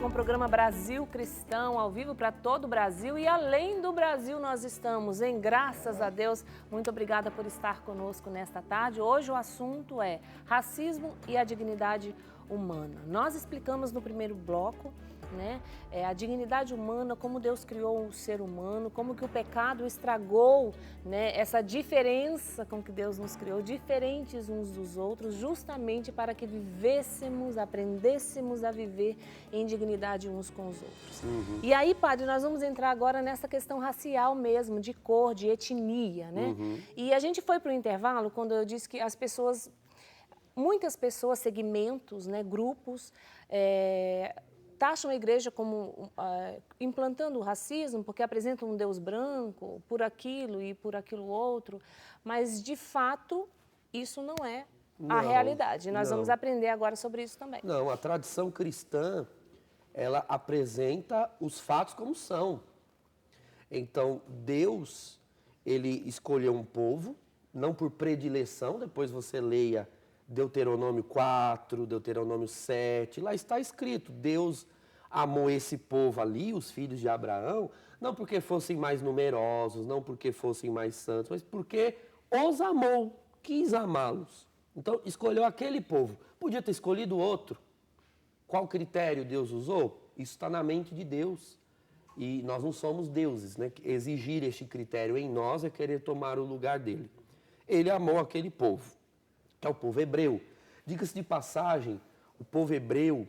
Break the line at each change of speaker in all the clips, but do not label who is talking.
com o programa Brasil Cristão, ao vivo para todo o Brasil e além do Brasil nós estamos, em graças a Deus. Muito obrigada por estar conosco nesta tarde. Hoje o assunto é racismo e a dignidade humana. Nós explicamos no primeiro bloco, né, a dignidade humana, como Deus criou o ser humano, como que o pecado estragou, né, essa diferença com que Deus nos criou, diferentes uns dos outros, justamente para que vivêssemos, aprendêssemos a viver em dignidade uns com os outros. E aí, padre, nós vamos entrar agora nessa questão racial mesmo, de cor, de etnia, né? E a gente foi para o intervalo quando eu disse que as pessoas, muitas pessoas, segmentos, né, grupos, taxam a igreja como implantando o racismo, porque apresentam um Deus branco por aquilo e por aquilo outro, mas de fato isso não é a realidade. Nós vamos aprender agora sobre isso também.
Não, a tradição cristã, ela apresenta os fatos como são. Então, Deus, ele escolheu um povo, não por predileção, depois você leia Deuteronômio 4, Deuteronômio 7, lá está escrito, Deus amou esse povo ali, os filhos de Abraão, não porque fossem mais numerosos, não porque fossem mais santos, mas porque os amou, quis amá-los. Então, escolheu aquele povo. Podia ter escolhido outro. Qual critério Deus usou? Isso está na mente de Deus. E nós não somos deuses, né? Exigir este critério em nós é querer tomar o lugar dele. Ele amou aquele povo, que é o povo hebreu. Diga-se de passagem, o povo hebreu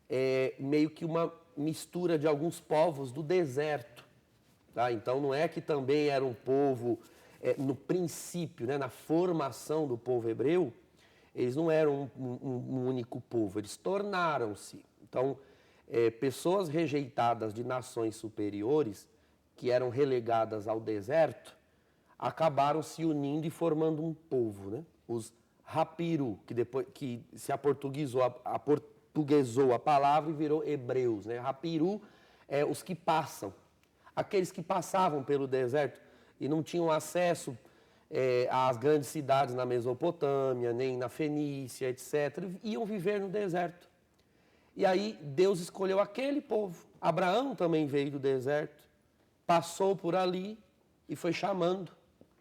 é meio que uma mistura de alguns povos do deserto. Tá? Então não é que também era um povo, no princípio, né, na formação do povo hebreu, eles não eram um único povo, eles tornaram-se. Então, pessoas rejeitadas de nações superiores, que eram relegadas ao deserto, acabaram se unindo e formando um povo, né? Os Rapiru, que se aportuguesou a palavra e virou hebreus, né? Rapiru é os que passam, aqueles que passavam pelo deserto e não tinham acesso às grandes cidades na Mesopotâmia, nem na Fenícia, etc., iam viver no deserto. E aí Deus escolheu aquele povo. Abraão também veio do deserto, passou por ali e foi chamando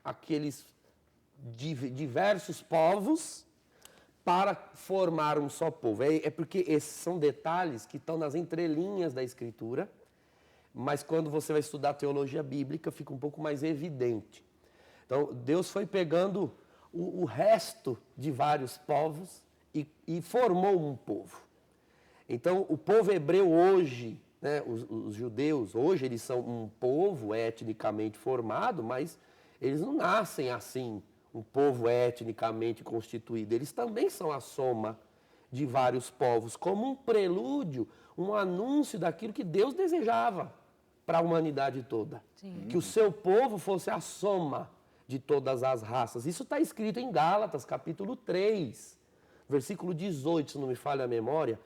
aqueles diversos povos para formar um só povo. É porque esses são detalhes que estão nas entrelinhas da Escritura, mas quando você vai estudar teologia bíblica fica um pouco mais evidente. Então, Deus foi pegando o resto de vários povos e formou um povo. Então, o povo hebreu hoje, né, os judeus, hoje eles são um povo etnicamente formado, mas eles não nascem assim, um povo etnicamente constituído. Eles também são a soma de vários povos, como um prelúdio, um anúncio daquilo que Deus desejava para a humanidade toda. Sim. Que o seu povo fosse a soma de todas as raças. Isso está escrito em Gálatas, capítulo 3, versículo 18, se não me falha a memória.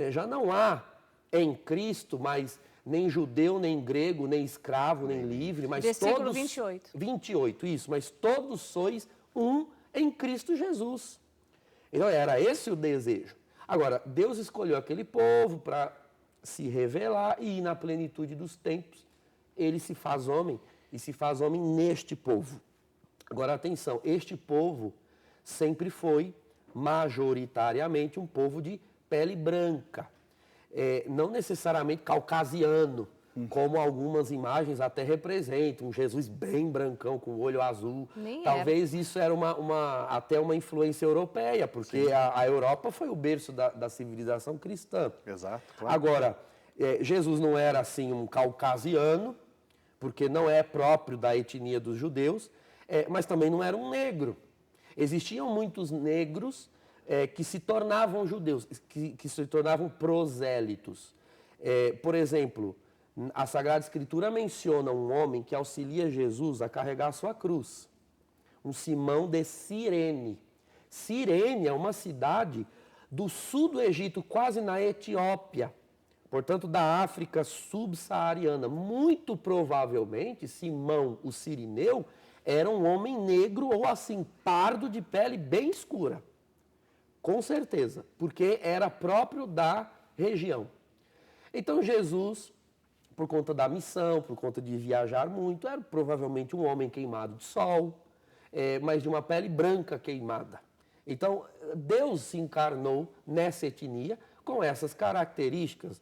Já não há em Cristo mais nem judeu, nem grego, nem escravo, nem livre, mas
versículo
todos...
28.
28, isso, mas todos sois um em Cristo Jesus. Então era esse o desejo. Agora, Deus escolheu aquele povo para se revelar e na plenitude dos tempos ele se faz homem e se faz homem neste povo. Agora, atenção, este povo sempre foi majoritariamente um povo de pele branca, não necessariamente caucasiano, como algumas imagens até representam, um Jesus bem brancão, com o olho azul. Talvez isso era até uma influência europeia, porque a Europa foi o berço da civilização cristã.
Exato, claro.
Agora, Jesus não era assim um caucasiano, porque não é próprio da etnia dos judeus, mas também não era um negro. Existiam muitos negros que se tornavam judeus, que se tornavam prosélitos. Por exemplo, a Sagrada Escritura menciona um homem que auxilia Jesus a carregar a sua cruz, um Simão de Cirene. Cirene é uma cidade do sul do Egito, quase na Etiópia, portanto da África subsaariana. Muito provavelmente, Simão, o Cirineu, era um homem negro ou assim, pardo de pele bem escura. Com certeza, porque era próprio da região. Então Jesus, por conta da missão, por conta de viajar muito, era provavelmente um homem queimado de sol, mas de uma pele branca queimada. Então Deus se encarnou nessa etnia com essas características.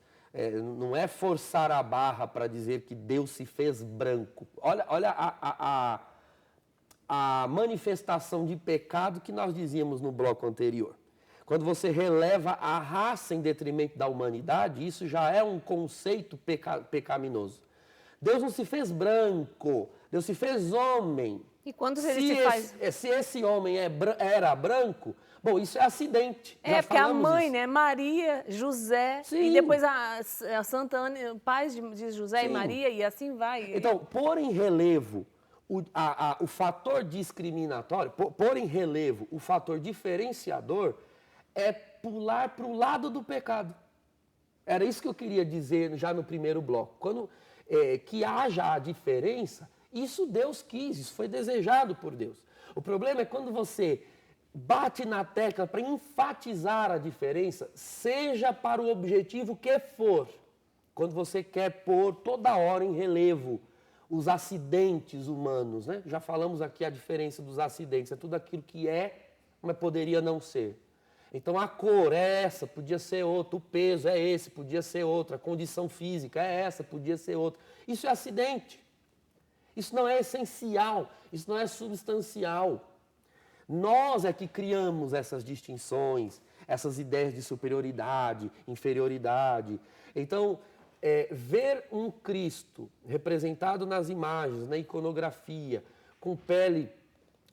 Não é forçar a barra para dizer que Deus se fez branco. Olha a manifestação de pecado que nós dizíamos no bloco anterior. Quando você releva a raça em detrimento da humanidade, isso já é um conceito pecaminoso. Deus não se fez branco, Deus se fez homem.
E quando ele se faz...
Se esse homem era branco, bom, isso é acidente.
Porque a mãe, né? Maria, José,
Sim.
E depois a Santa Ana, pais de José
Sim.
E Maria, e assim vai.
Então, pôr em relevo o fator discriminatório, pôr em relevo o fator diferenciador, é pular para o lado do pecado. Era isso que eu queria dizer já no primeiro bloco. Quando que haja a diferença, isso Deus quis, isso foi desejado por Deus. O problema é quando você bate na tecla para enfatizar a diferença, seja para o objetivo que for. Quando você quer pôr toda hora em relevo os acidentes humanos, né? Já falamos aqui a diferença dos acidentes, é tudo aquilo que é, mas poderia não ser. Então a cor é essa, podia ser outra, o peso é esse, podia ser outra, a condição física é essa, podia ser outra. Isso é acidente. Isso não é essencial, isso não é substancial. Nós é que criamos essas distinções, essas ideias de superioridade, inferioridade. Então, ver um Cristo representado nas imagens, na iconografia, com pele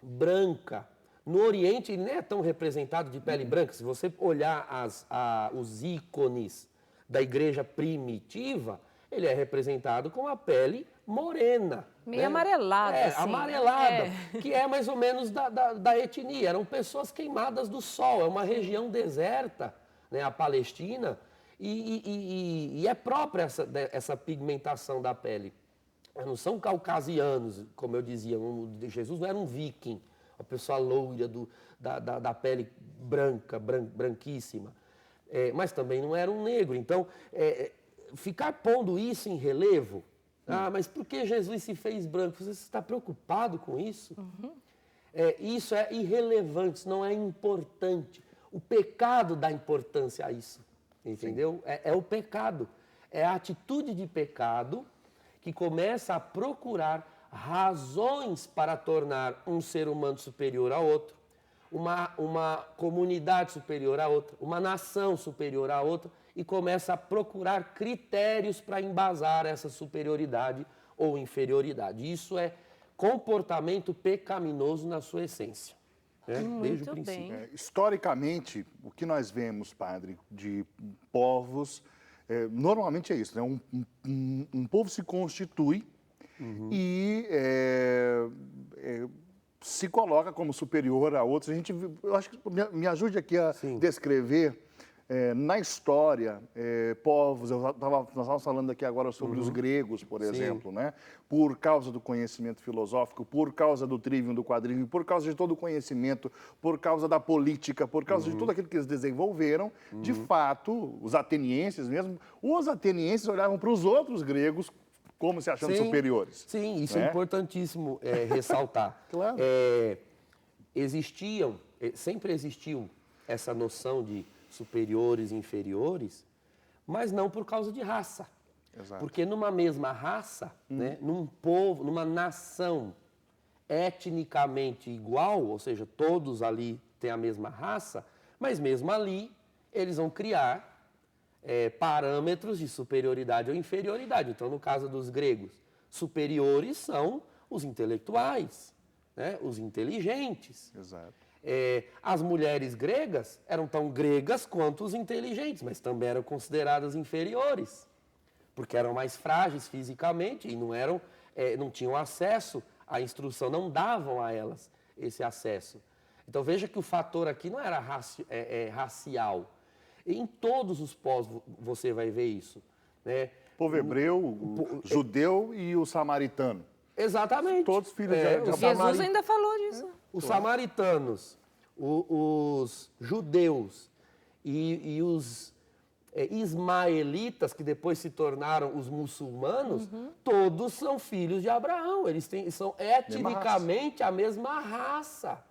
branca. No Oriente, ele não é tão representado de pele branca. Se você olhar os ícones da igreja primitiva, ele é representado com a pele morena.
Meio amarelada, assim.
Amarelada, que é mais ou menos da etnia. Eram pessoas queimadas do sol, é uma região deserta, né, a Palestina, e é própria essa pigmentação da pele. Não são caucasianos, como eu dizia, Jesus não era um viking, uma pessoa loira da pele branca, branquíssima, mas também não era um negro. Então, ficar pondo isso em relevo, mas por que Jesus se fez branco? Você está preocupado com isso? Uhum. Isso é irrelevante, isso não é importante. O pecado dá importância a isso, entendeu? É o pecado, é a atitude de pecado que começa a procurar razões para tornar um ser humano superior a outro, uma comunidade superior a outra, uma nação superior a outra, e começa a procurar critérios para embasar essa superioridade ou inferioridade. Isso é comportamento pecaminoso na sua essência, né? Desde o princípio.
Historicamente, o que nós vemos, padre, de povos, normalmente é isso, né? Um povo se constitui e se coloca como superior a outros. Eu acho que me ajude aqui a descrever na história povos. Nós estávamos falando aqui agora sobre os gregos, por exemplo, né? Por causa do conhecimento filosófico, por causa do trivium, do quadrivium, por causa de todo o conhecimento, por causa da política, por causa de tudo aquilo que eles desenvolveram, de fato, os atenienses mesmo, os atenienses olhavam para os outros gregos como se achando superiores.
Sim, isso é importantíssimo ressaltar.
Claro.
Sempre existiu essa noção de superiores e inferiores, mas não por causa de raça.
Exato.
Porque numa mesma raça, né, num povo, numa nação etnicamente igual, ou seja, todos ali têm a mesma raça, mas mesmo ali eles vão criar parâmetros de superioridade ou inferioridade. Então, no caso dos gregos, superiores são os intelectuais, né, os inteligentes.
Exato.
As mulheres gregas eram tão gregas quanto os inteligentes, mas também eram consideradas inferiores, porque eram mais frágeis fisicamente e não tinham acesso à instrução, não davam a elas esse acesso. Então veja que o fator aqui não era racial. Em todos os povos você vai ver isso, né?
O povo hebreu, o judeu e o samaritano.
Exatamente.
Todos filhos de
Jesus ainda falou disso.
Os samaritanos, os judeus e os ismaelitas, que depois se tornaram os muçulmanos, todos são filhos de Abraão. Eles são etnicamente a mesma raça,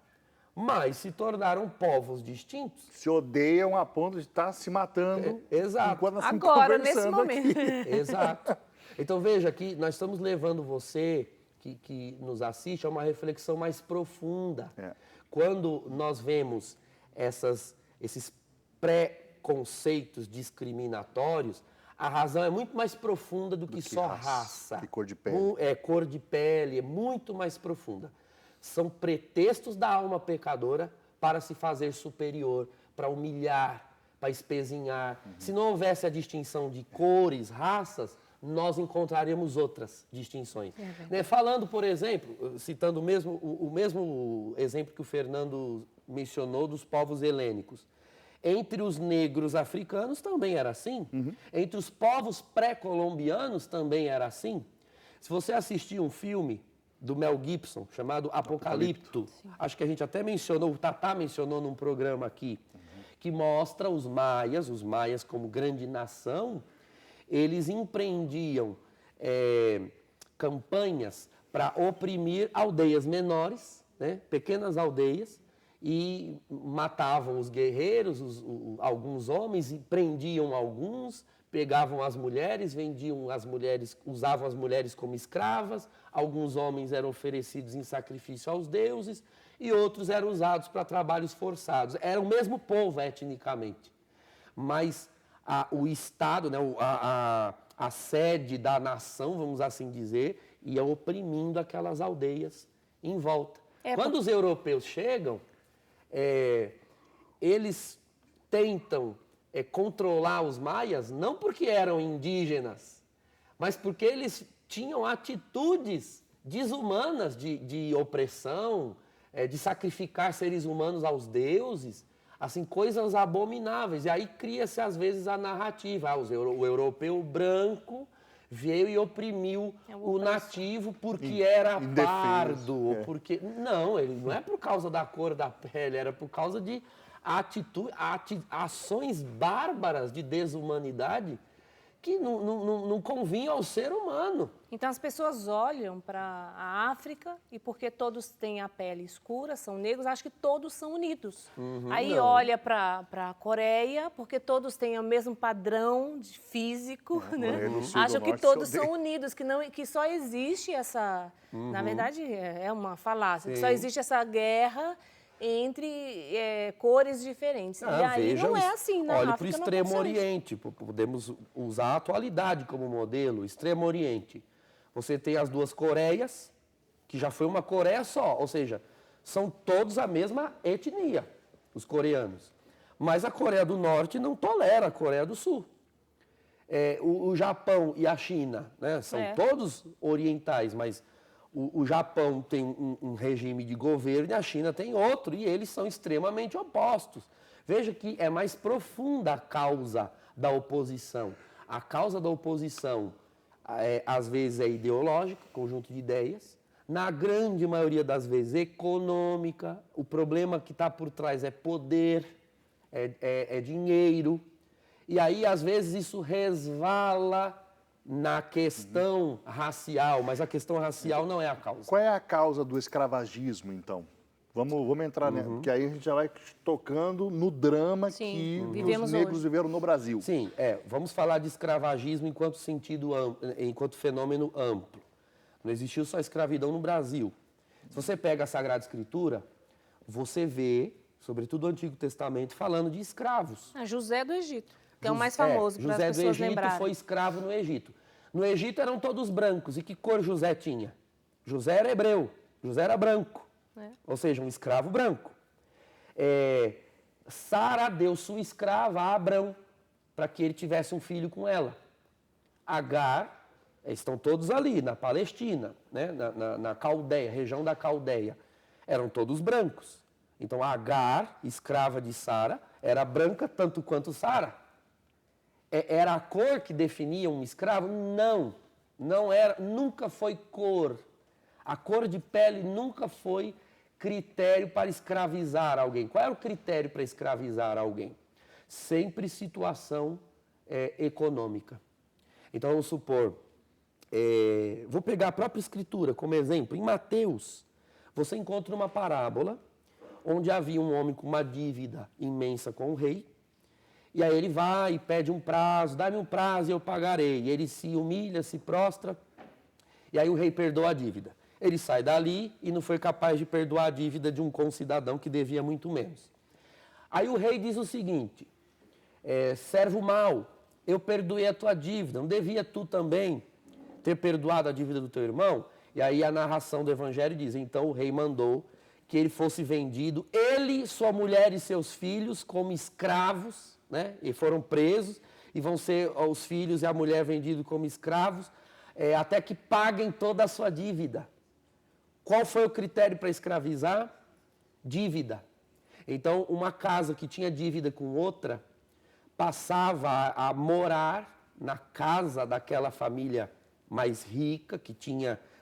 mas se tornaram povos distintos.
Se odeiam a ponto de estar se matando.
Exato.
Enquanto nós estamos
Agora, nesse
conversando
momento.
aqui.
Exato. Então veja que nós estamos levando você que nos assiste a uma reflexão mais profunda. Quando nós vemos esses preconceitos discriminatórios, a razão é muito mais profunda do que só raça.
Que cor de pele.
Cor de pele, é muito mais profunda. São pretextos da alma pecadora para se fazer superior, para humilhar, para espezinhar. Se não houvesse a distinção de cores, raças, nós encontraríamos outras distinções. Falando, por exemplo, citando o mesmo exemplo que o Fernando mencionou dos povos helênicos. Entre os negros africanos também era assim. Entre os povos pré-colombianos também era assim. Se você assistir um filme do Mel Gibson, chamado Apocalipto, acho que a gente até mencionou, o Tatá mencionou num programa aqui, que mostra os maias como grande nação, eles empreendiam campanhas para oprimir aldeias menores, né, pequenas aldeias, e matavam os guerreiros, alguns homens, e prendiam alguns, pegavam as mulheres, vendiam as mulheres, usavam as mulheres como escravas, alguns homens eram oferecidos em sacrifício aos deuses e outros eram usados para trabalhos forçados. Era o mesmo povo etnicamente, mas o Estado, né, a sede da nação, vamos assim dizer, ia oprimindo aquelas aldeias em volta. Quando os europeus chegam, eles tentam controlar os maias, não porque eram indígenas, mas porque eles tinham atitudes desumanas de opressão, de sacrificar seres humanos aos deuses, assim, coisas abomináveis. E aí cria-se, às vezes, a narrativa. O europeu branco veio e oprimiu o nativo porque era pardo. Ou porque... Não, ele não é por causa da cor da pele, era por causa de ações bárbaras de desumanidade que não convinham ao ser humano.
Então as pessoas olham para a África e porque todos têm a pele escura, são negros, acham que todos são unidos. Aí olha para a Coreia porque todos têm o mesmo padrão físico, né? Acham que todos são unidos, que só existe essa... Na verdade, é uma falácia, que só existe essa guerra entre cores diferentes. E aí não é assim na África.
Olhe para o Extremo Oriente, podemos usar a atualidade como modelo. Extremo Oriente. Você tem as duas Coreias, que já foi uma Coreia só, ou seja, são todos a mesma etnia, os coreanos. Mas a Coreia do Norte não tolera a Coreia do Sul. O Japão e a China, né, são todos orientais, mas o Japão tem um regime de governo e a China tem outro, e eles são extremamente opostos. Veja que é mais profunda a causa da oposição. A causa da oposição, às vezes, é ideológica, conjunto de ideias. Na grande maioria das vezes, econômica. O problema que está por trás é poder, é dinheiro. E aí, às vezes, isso resvala na questão racial, mas a questão racial não é a causa.
Qual é a causa do escravagismo, então? Vamos entrar nela, porque aí a gente já vai tocando no drama que os negros viveram no Brasil.
Sim, vamos falar de escravagismo enquanto enquanto fenômeno amplo. Não existiu só escravidão no Brasil. Se você pega a Sagrada Escritura, você vê, sobretudo o Antigo Testamento, falando de escravos.
José do Egito, que é o mais famoso para as pessoas lembrarem.
José do Egito foi escravo no Egito. No Egito eram todos brancos. E que cor José tinha? José era hebreu, José era branco. Ou seja, um escravo branco. Sara deu sua escrava a Abrão para que ele tivesse um filho com ela. Agar, estão todos ali na Palestina, né? na Caldeia, região da Caldeia. Eram todos brancos. Então Agar, escrava de Sara, era branca tanto quanto Sara. Era a cor que definia um escravo? Não era, nunca foi cor. A cor de pele nunca foi critério para escravizar alguém. Qual era o critério para escravizar alguém? Sempre situação econômica. Então, vamos supor, vou pegar a própria Escritura como exemplo. Em Mateus, você encontra uma parábola onde havia um homem com uma dívida imensa com o rei, e aí ele vai e pede um prazo, dá-me um prazo e eu pagarei. E ele se humilha, se prostra, e aí o rei perdoa a dívida. Ele sai dali e não foi capaz de perdoar a dívida de um concidadão que devia muito menos. Aí o rei diz o seguinte, servo mau, eu perdoei a tua dívida, não devia tu também ter perdoado a dívida do teu irmão? E aí a narração do evangelho diz, então o rei mandou que ele fosse vendido, ele, sua mulher e seus filhos, como escravos, né? E foram presos, e vão ser os filhos e a mulher vendidos como escravos, até que paguem toda a sua dívida. Qual foi o critério para escravizar? Dívida. Então, uma casa que tinha dívida com outra, passava a morar na casa daquela família mais rica,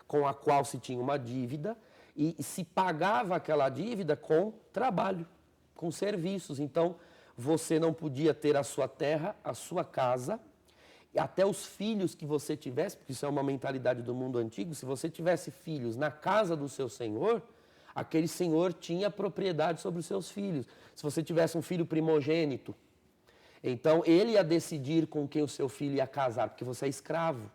com a qual se tinha uma dívida, e se pagava aquela dívida com trabalho, com serviços. Então, você não podia ter a sua terra, a sua casa, e até os filhos que você tivesse, porque isso é uma mentalidade do mundo antigo, se você tivesse filhos na casa do seu senhor, aquele senhor tinha propriedade sobre os seus filhos. Se você tivesse um filho primogênito, então ele ia decidir com quem o seu filho ia casar, porque você é escravo.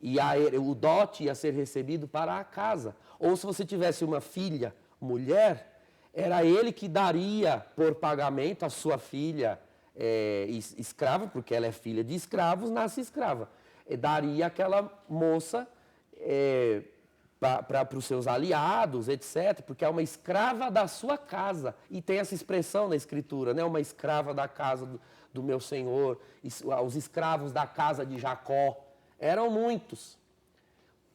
E o dote ia ser recebido para a casa. Ou se você tivesse uma filha, mulher, era ele que daria por pagamento a sua filha escrava, porque ela é filha de escravos, nasce escrava. Daria aquela moça para os seus aliados, etc., porque é uma escrava da sua casa. E tem essa expressão na Escritura, né? Uma escrava da casa do meu Senhor, os escravos da casa de Jacó. Eram muitos.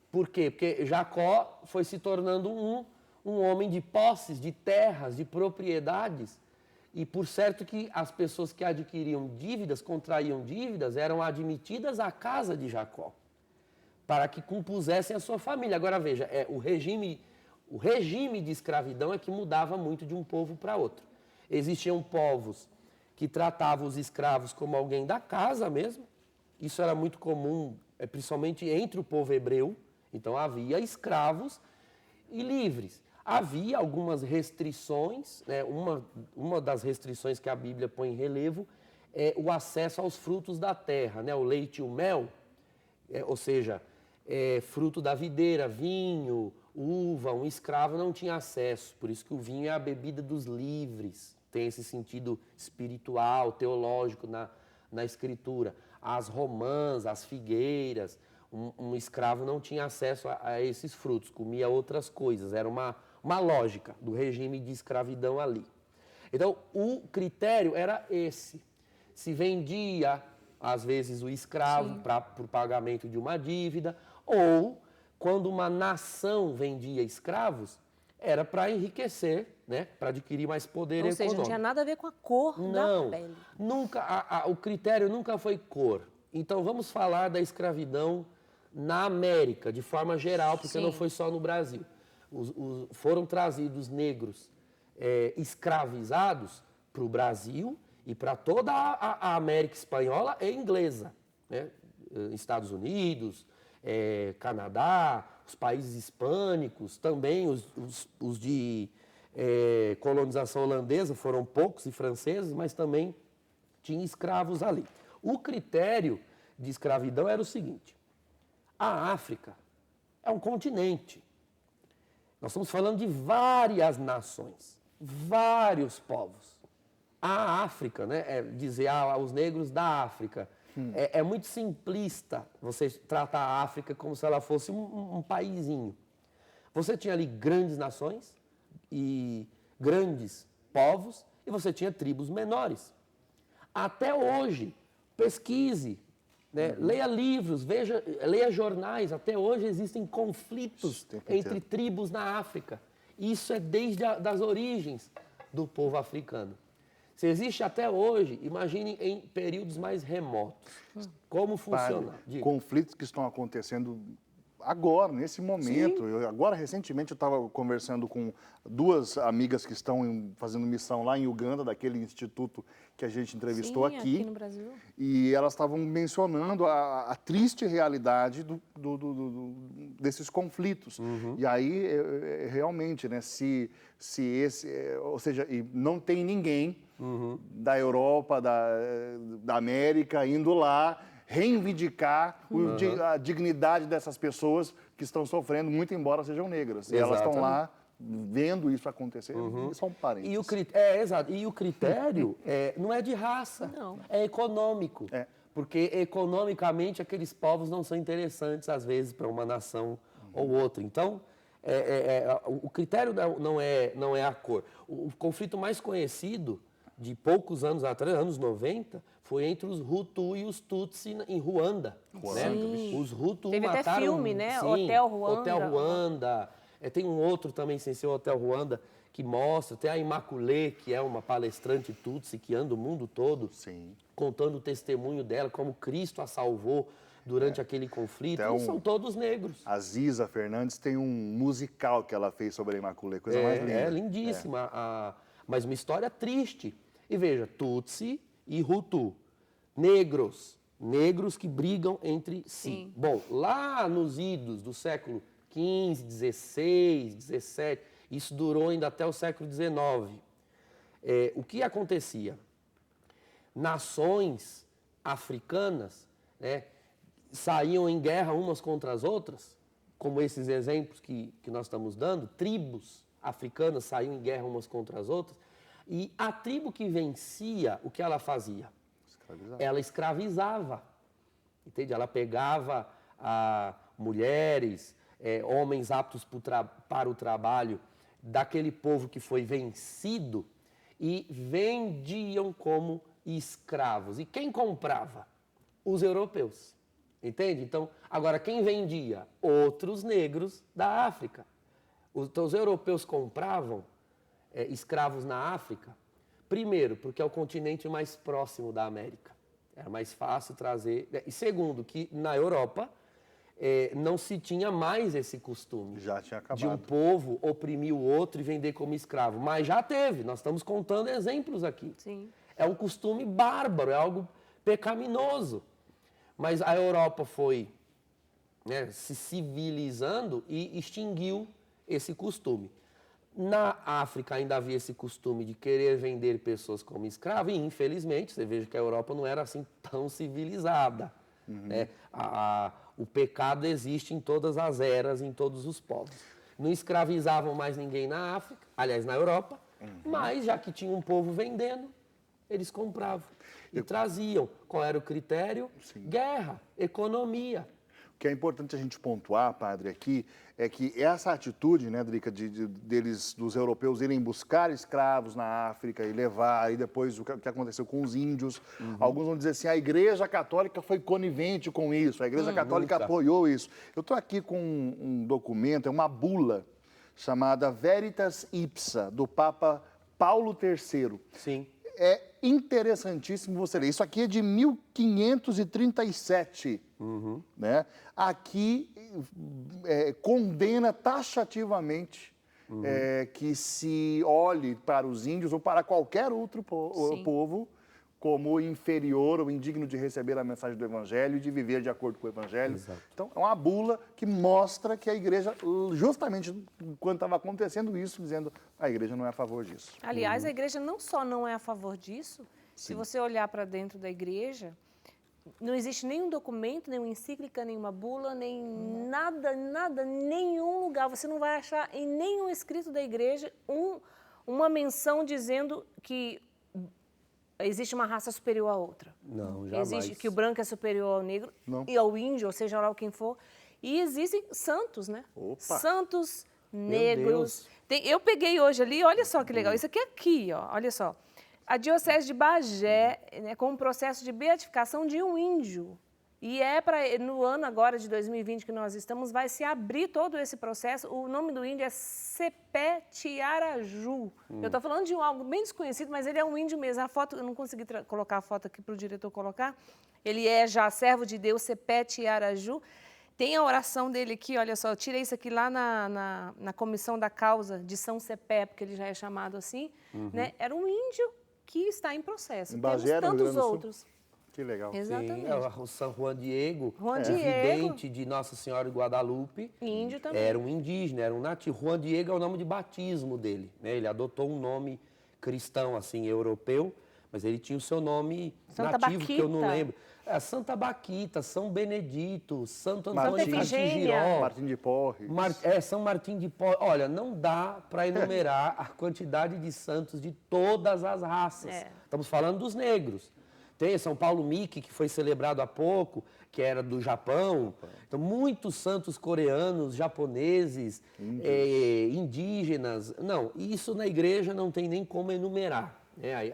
Por quê? Porque Jacó foi se tornando um homem de posses, de terras, de propriedades. E por certo que as pessoas que adquiriam dívidas, contraíam dívidas, eram admitidas à casa de Jacó, para que compusessem a sua família. Agora veja, o regime de escravidão é que mudava muito de um povo para outro. Existiam povos que tratavam os escravos como alguém da casa mesmo. Isso era muito comum, principalmente entre o povo hebreu. Então havia escravos e livres. Havia algumas restrições, né? Uma das restrições que a Bíblia põe em relevo é o acesso aos frutos da terra, né? O leite e o mel, ou seja, fruto da videira, vinho, uva, um escravo não tinha acesso. Por isso que o vinho é a bebida dos livres, tem esse sentido espiritual, teológico na Escritura. As romãs, as figueiras, um escravo não tinha acesso a esses frutos, comia outras coisas, era uma lógica do regime de escravidão ali. Então, o critério era esse. Se vendia, às vezes, o escravo por pagamento de uma dívida, ou, quando uma nação vendia escravos, era para enriquecer, né? Para adquirir mais poder econômico.
Ou seja, não tinha nada a ver com a cor da pele.
Nunca, o critério nunca foi cor. Então, vamos falar da escravidão na América, de forma geral, porque não foi só no Brasil. Foram trazidos negros escravizados para o Brasil e para toda a América espanhola e inglesa, né? Estados Unidos, Canadá, os países hispânicos, também os de colonização holandesa, foram poucos, e franceses, mas também tinha escravos ali. O critério de escravidão era o seguinte: a África é um continente. Nós estamos falando de várias nações, vários povos. A África, né, dizer os negros da África, é muito simplista você tratar a África como se ela fosse um paísinho. Você tinha ali grandes nações e grandes povos, e você tinha tribos menores. Até hoje, pesquise, né? Leia livros, leia jornais. Até hoje existem conflitos entre tribos na África. Isso é desde das origens do povo africano. Se existe até hoje, imagine em períodos mais remotos. Como funciona?
Conflitos que estão acontecendo agora, nesse momento. Agora, recentemente, eu estava conversando com duas amigas que estão fazendo missão lá em Uganda, daquele instituto que a gente entrevistou
aqui no Brasil.
E elas estavam mencionando a triste realidade desses conflitos. E aí, realmente, né, se esse... Ou seja, não tem ninguém da Europa, da América, indo lá reivindicar a dignidade dessas pessoas que estão sofrendo, muito embora sejam negras. E elas estão lá vendo isso acontecer, e são parentes.
Exato. E o critério não é de raça,
não.
É econômico. Porque economicamente aqueles povos não são interessantes, às vezes, para uma nação ou outra. Então, o critério não é a cor. O conflito mais conhecido, de poucos anos atrás, anos 90, foi entre os Hutu e os Tutsi em Ruanda. Né? Os Hutu
Teve
mataram...
até filme, né?
Sim,
Hotel Ruanda.
Hotel Ruanda. Tem um outro também, sem ser o Hotel Ruanda, que mostra. Tem a Immaculée, que é uma palestrante Tutsi que anda o mundo todo, contando o testemunho dela, como Cristo a salvou durante aquele conflito. E são todos negros.
A Ziza Fernandes tem um musical que ela fez sobre a Immaculée, coisa mais linda.
É lindíssima, mas uma história triste. E veja, Tutsi e Hutu, negros que brigam entre si.
Sim.
Bom, lá nos idos do século XV, XVI, XVII, isso durou ainda até o século XIX. O que acontecia? Nações africanas, né, saíam em guerra umas contra as outras, como esses exemplos que nós estamos dando, tribos africanas saíam em guerra umas contra as outras, e a tribo que vencia, o que ela fazia? Ela escravizava, entende? Ela pegava mulheres, homens aptos para o trabalho daquele povo que foi vencido e vendiam como escravos. E quem comprava? Os europeus, entende? Então, agora, quem vendia? Outros negros da África. Então, os europeus compravam escravos na África, primeiro, porque é o continente mais próximo da América. Era mais fácil trazer. E segundo, que na Europa não se tinha mais esse costume.
Já tinha acabado.
De um povo oprimir o outro e vender como escravo. Mas já teve, nós estamos contando exemplos aqui.
Sim.
É um costume bárbaro, é algo pecaminoso. Mas a Europa foi se civilizando e extinguiu esse costume. Na África ainda havia esse costume de querer vender pessoas como escravos e, infelizmente, você veja que a Europa não era assim tão civilizada. Né? O pecado existe em todas as eras, em todos os povos. Não escravizavam mais ninguém na África, aliás, na Europa, mas já que tinha um povo vendendo, eles compravam e traziam. Qual era o critério? Guerra, economia.
O que é importante a gente pontuar, padre, aqui, é que essa atitude, né, Drica, dos europeus irem buscar escravos na África e levar, e depois o que aconteceu com os índios, alguns vão dizer assim, a Igreja Católica foi conivente com isso, a Igreja Católica apoiou isso. Eu estou aqui com um documento, é uma bula, chamada Veritas Ipsa, do Papa Paulo III.
Sim.
É interessantíssimo você ler. Isso aqui é de 1537. Né? Aqui condena taxativamente que se olhe para os índios ou para qualquer outro povo como inferior ou indigno de receber a mensagem do Evangelho e de viver de acordo com o Evangelho.
Exato.
Então, é uma bula que mostra que a Igreja, justamente quando estava acontecendo isso, dizendo a Igreja não é a favor disso.
Aliás, a Igreja não só não é a favor disso, se você olhar para dentro da Igreja, não existe nenhum documento, nenhuma encíclica, nenhuma bula, nem nada, nenhum lugar. Você não vai achar em nenhum escrito da Igreja uma menção dizendo que existe uma raça superior à outra.
Não, jamais.
Existe que o branco é superior ao negro e ao índio, ou seja lá quem for. E existem santos, né?
Opa.
Santos negros. Eu peguei hoje ali, olha só que legal. Isso aqui, ó, olha só. A Diocese de Bagé, né, com um processo de beatificação de um índio. E no ano agora de 2020 que nós estamos, vai se abrir todo esse processo. O nome do índio é Cepé Tiaraju. Eu estou falando de algo bem desconhecido, mas ele é um índio mesmo. A foto, eu não consegui colocar a foto aqui para o diretor colocar. Ele é já servo de Deus, Cepé Tiaraju. Tem a oração dele aqui, olha só, eu tirei isso aqui lá na comissão da causa de São Cepé, porque ele já é chamado assim, né? Era um índio que está em processo.
Em
Temos
Bagé, no Rio
tantos
Grande do Sul.
outros.
Que legal.
Exatamente.
Sim, o São Juan Diego,
Diego.
vidente de Nossa Senhora de Guadalupe,
Índio também.
era um indígena, era um nativo. Juan Diego é o nome de batismo dele, né? Ele adotou um nome cristão, assim, europeu, mas ele tinha o seu nome
Santa
nativo, que eu não
Baquita.
lembro. Santa Baquita, São Benedito, Santo
Martim.
Antônio
Santa Efigênia.
Catigiró,
Martim de Porres.
São Martim de Porres. Olha, não dá para enumerar a quantidade de santos de todas as raças.
É.
Estamos falando dos negros. Tem São Paulo Miki, que foi celebrado há pouco, que era do Japão. Então, muitos santos coreanos, japoneses, indígenas. Não, isso na igreja não tem nem como enumerar, né?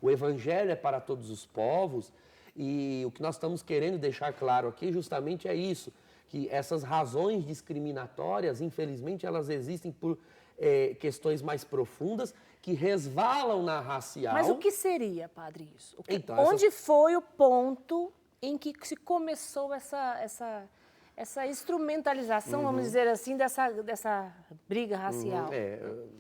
O evangelho é para todos os povos e o que nós estamos querendo deixar claro aqui justamente é isso, que essas razões discriminatórias, infelizmente, elas existem por questões mais profundas que resvalam na racial.
Mas o que seria, padre, isso?
Então,
onde foi o ponto em que se começou essa instrumentalização, vamos dizer assim, dessa briga racial?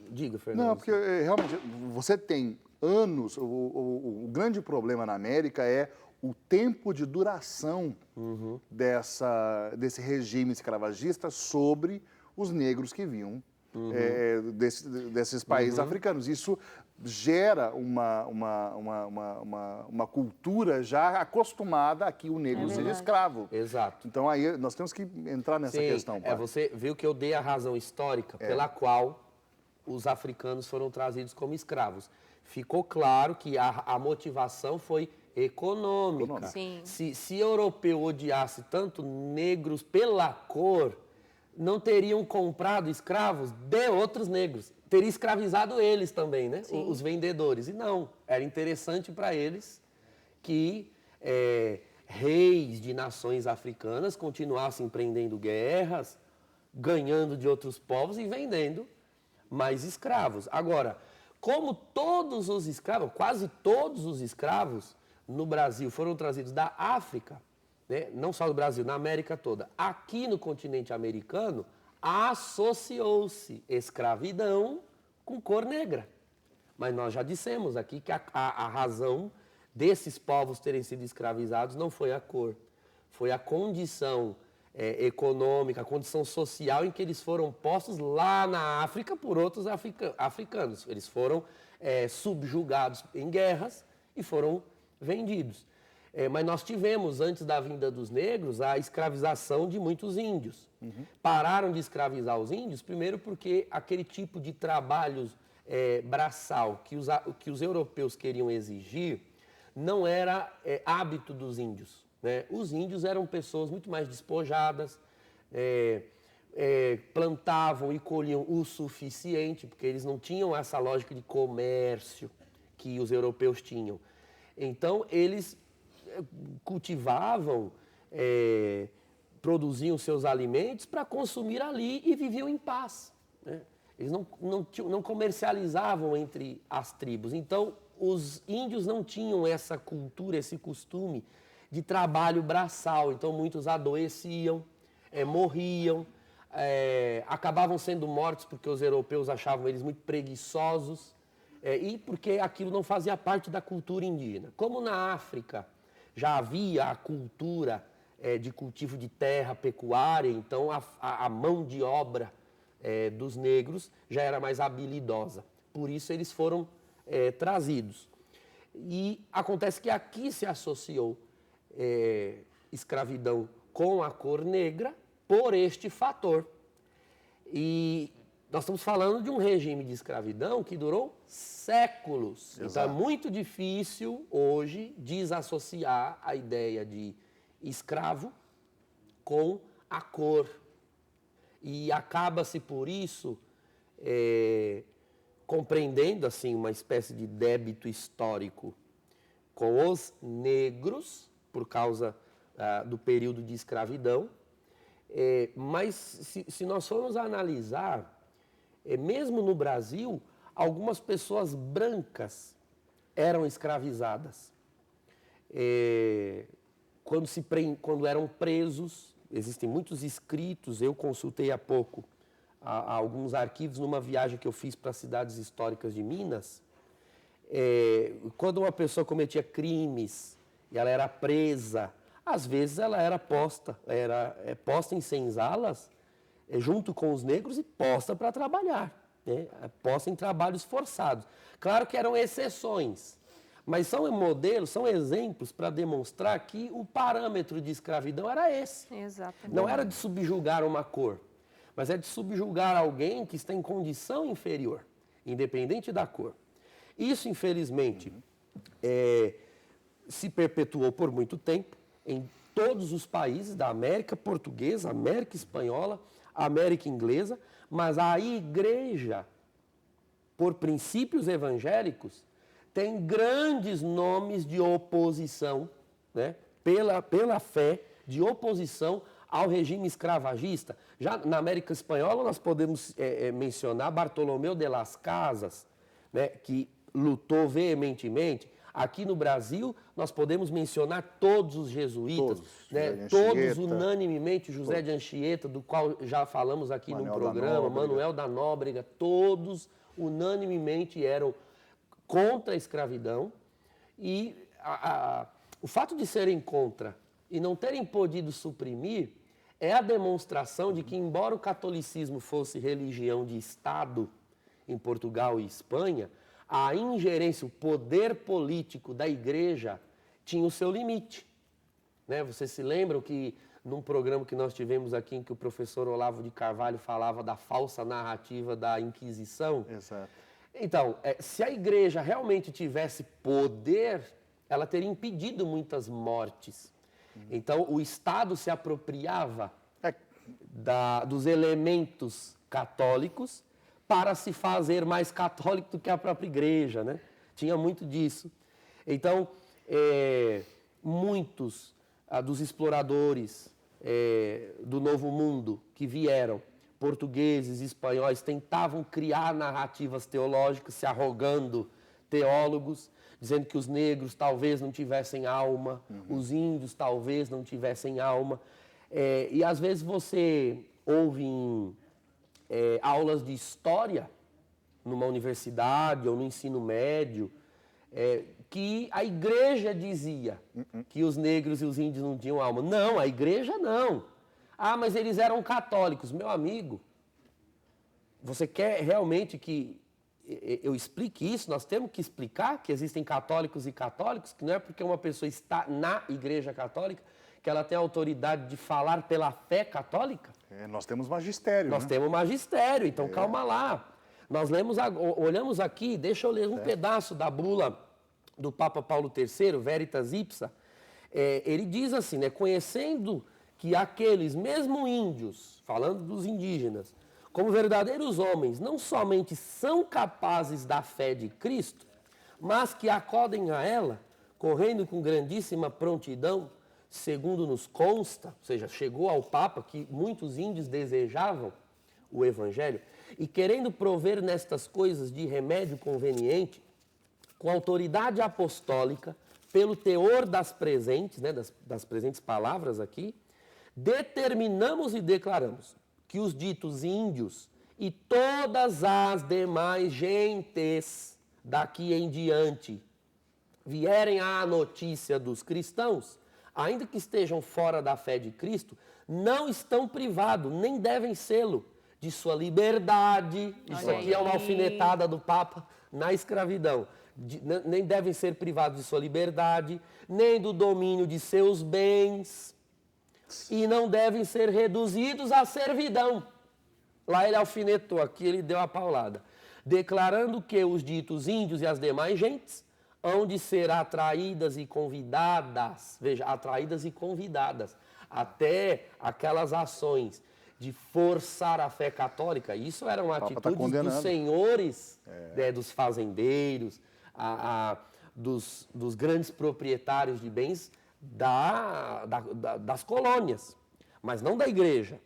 Diga, Fernando.
Não, porque realmente você tem anos, o grande problema na América é o tempo de duração desse regime escravagista sobre os negros que vinham desses países africanos. Isso gera uma cultura já acostumada a que o negro seja escravo.
Exato.
Então aí nós temos que entrar nessa questão.
Você viu que eu dei a razão histórica pela qual os africanos foram trazidos como escravos. Ficou claro que a motivação foi econômica.
Sim.
Se europeu odiasse tanto negros pela cor, não teriam comprado escravos de outros negros. Teria escravizado eles também, né? Os vendedores. E não, era interessante para eles que reis de nações africanas continuassem empreendendo guerras, ganhando de outros povos e vendendo mais escravos. Agora, como todos os escravos, quase todos os escravos no Brasil foram trazidos da África, né? Não só do Brasil, na América toda. Aqui no continente americano, associou-se escravidão com cor negra. Mas nós já dissemos aqui que a razão desses povos terem sido escravizados não foi a cor, foi a condição econômica, a condição social em que eles foram postos lá na África por outros africanos. Eles foram subjugados em guerras e foram vendidos. Mas nós tivemos, antes da vinda dos negros, a escravização de muitos índios. Pararam de escravizar os índios, primeiro porque aquele tipo de trabalho braçal que os europeus queriam exigir não era hábito dos índios, né? Os índios eram pessoas muito mais despojadas, plantavam e colhiam o suficiente, porque eles não tinham essa lógica de comércio que os europeus tinham. Então, eles cultivavam, produziam seus alimentos para consumir ali e viviam em paz, né? Eles não comercializavam entre as tribos. Então, os índios não tinham essa cultura, esse costume de trabalho braçal. Então, muitos adoeciam, morriam, acabavam sendo mortos porque os europeus achavam eles muito preguiçosos e porque aquilo não fazia parte da cultura indígena. Como na África já havia a cultura de cultivo de terra, pecuária, então a mão de obra dos negros já era mais habilidosa. Por isso eles foram trazidos. E acontece que aqui se associou escravidão com a cor negra por este fator. E nós estamos falando de um regime de escravidão que durou séculos.
Exato.
Então é muito difícil hoje desassociar a ideia de escravo com a cor. E acaba-se por isso compreendendo assim uma espécie de débito histórico com os negros por causa do período de escravidão. Mas se nós formos analisar, mesmo no Brasil, algumas pessoas brancas eram escravizadas. Quando eram presos existem muitos escritos, eu consultei há pouco alguns arquivos numa viagem que eu fiz para cidades históricas de Minas. Quando uma pessoa cometia crimes e ela era presa, às vezes ela era posta em senzalas junto com os negros e posta para trabalhar, né? Posta em trabalhos forçados. Claro que eram exceções, mas são modelos, são exemplos para demonstrar que o parâmetro de escravidão era esse.
Exatamente.
Não era de subjugar uma cor, mas é de subjugar alguém que está em condição inferior, independente da cor. Isso, infelizmente, se perpetuou por muito tempo em todos os países da América Portuguesa, América Espanhola, América Inglesa, mas a igreja, por princípios evangélicos, tem grandes nomes de oposição, né, pela fé, de oposição ao regime escravagista. Já na América Espanhola nós podemos mencionar Bartolomeu de las Casas, né, que lutou veementemente. Aqui no Brasil nós podemos mencionar todos os jesuítas, todos unanimemente, José de Anchieta, do qual já falamos aqui no programa, Manuel da Nóbrega, todos unanimemente eram contra a escravidão, e o fato de serem contra e não terem podido suprimir é a demonstração de que, embora o catolicismo fosse religião de Estado em Portugal e Espanha, a ingerência, o poder político da igreja tinha o seu limite, né? Vocês se lembram que num programa que nós tivemos aqui, em que o professor Olavo de Carvalho falava da falsa narrativa da Inquisição?
Exato.
Então, se a igreja realmente tivesse poder, ela teria impedido muitas mortes. Então, o Estado se apropriava dos elementos católicos para se fazer mais católico do que a própria igreja, né? Tinha muito disso. Então, muitos dos exploradores do Novo Mundo que vieram, portugueses, espanhóis, tentavam criar narrativas teológicas, se arrogando teólogos, dizendo que os negros talvez não tivessem alma, os índios talvez não tivessem alma. E às vezes você ouve em aulas de história, numa universidade ou no ensino médio, que a igreja dizia que os negros e os índios não tinham alma. Não, a igreja não. Ah, mas eles eram católicos. Meu amigo, você quer realmente que eu explique isso? Nós temos que explicar que existem católicos e católicos, que não é porque uma pessoa está na igreja católica que ela tem a autoridade de falar pela fé católica.
Nós temos magistério,
Nós temos magistério, então calma lá. Nós olhamos aqui, deixa eu ler um pedaço da bula do Papa Paulo III, Veritas Ipsa. Ele diz assim, né, conhecendo que aqueles mesmo índios, falando dos indígenas, como verdadeiros homens, não somente são capazes da fé de Cristo, mas que acodem a ela, correndo com grandíssima prontidão, segundo nos consta, ou seja, chegou ao Papa que muitos índios desejavam o Evangelho, e querendo prover nestas coisas de remédio conveniente, com autoridade apostólica, pelo teor das presentes, né, das presentes palavras aqui, determinamos e declaramos que os ditos índios e todas as demais gentes daqui em diante vierem à notícia dos cristãos, ainda que estejam fora da fé de Cristo, não estão privados, nem devem sê-lo, de sua liberdade. Isso aqui é uma alfinetada do Papa na escravidão. Nem devem ser privados de sua liberdade, nem do domínio de seus bens, e não devem ser reduzidos à servidão. Lá ele alfinetou, aqui ele deu a paulada. Declarando que os ditos índios e as demais gentes hão de ser atraídas e convidadas, veja, atraídas e convidadas, até aquelas ações de forçar a fé católica. Isso era uma atitude dos senhores, dos fazendeiros, dos grandes proprietários de bens das colônias, mas não da igreja.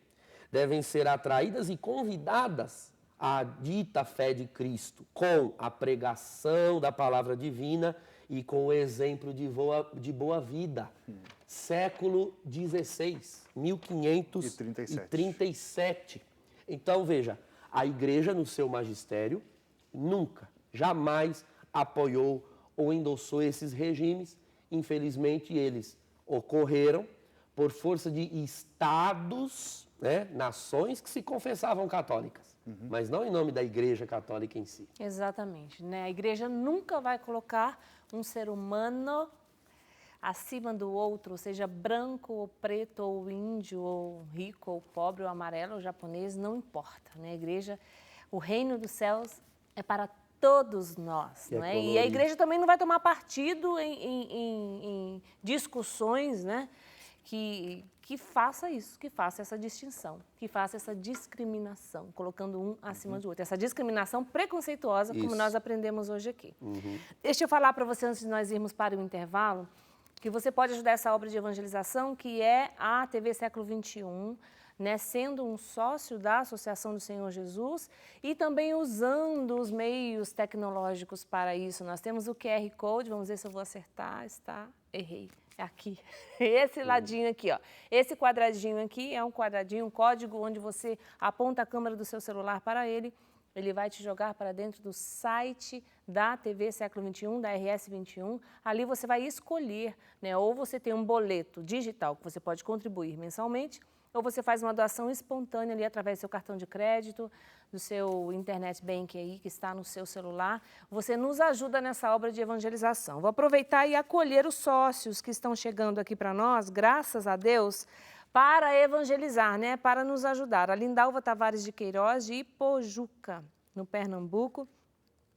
Devem ser atraídas e convidadas à dita fé de Cristo, com a pregação da palavra divina e com o exemplo de boa vida. Século XVI, 1537. Então, veja, a igreja no seu magistério nunca, jamais apoiou ou endossou esses regimes. Infelizmente, eles ocorreram por força de estados, né, nações que se confessavam católicas, mas não em nome da Igreja Católica em si.
Exatamente, né? A igreja nunca vai colocar um ser humano acima do outro, seja branco ou preto ou índio ou rico ou pobre ou amarelo ou japonês, não importa, né? A igreja, o reino dos céus é para todos nós, não é? E a igreja também não vai tomar partido em discussões, né? Que faça isso, que faça essa distinção, que faça essa discriminação, colocando um acima do outro. Essa discriminação preconceituosa, como nós aprendemos hoje aqui. Deixa eu falar para você, antes de nós irmos para o intervalo, que você pode ajudar essa obra de evangelização, que é a TV Século XXI, né, sendo um sócio da Associação do Senhor Jesus e também usando os meios tecnológicos para isso. Nós temos o QR Code, vamos ver se eu vou acertar, errei. É aqui, esse ladinho aqui, ó. Esse quadradinho aqui é um quadradinho, um código onde você aponta a câmera do seu celular para ele, ele vai te jogar para dentro do site da TV Século XXI, da RS 21. Ali você vai escolher, né, ou você tem um boleto digital que você pode contribuir mensalmente, ou você faz uma doação espontânea ali através do seu cartão de crédito, do seu internet bank aí que está no seu celular. Você nos ajuda nessa obra de evangelização. Vou aproveitar e acolher os sócios que estão chegando aqui para nós, graças a Deus, para evangelizar, né? Para nos ajudar. A Lindalva Tavares de Queiroz, de Ipojuca, no Pernambuco.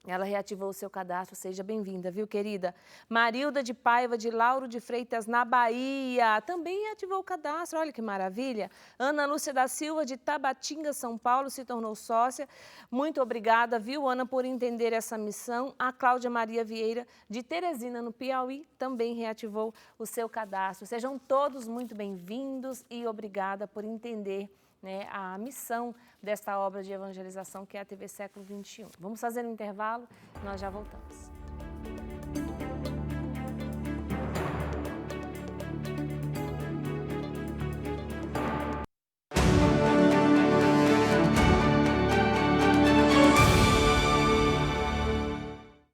Ela reativou o seu cadastro, seja bem-vinda, viu, querida? Marilda de Paiva, de Lauro de Freitas, na Bahia, também reativou o cadastro, olha que maravilha. Ana Lúcia da Silva, de Tabatinga, São Paulo, se tornou sócia. Muito obrigada, viu, Ana, por entender essa missão. A Cláudia Maria Vieira, de Teresina, no Piauí, também reativou o seu cadastro. Sejam todos muito bem-vindos e obrigada por entender, né, a missão desta obra de evangelização que é a TV Século XXI. Vamos fazer um intervalo e nós já voltamos.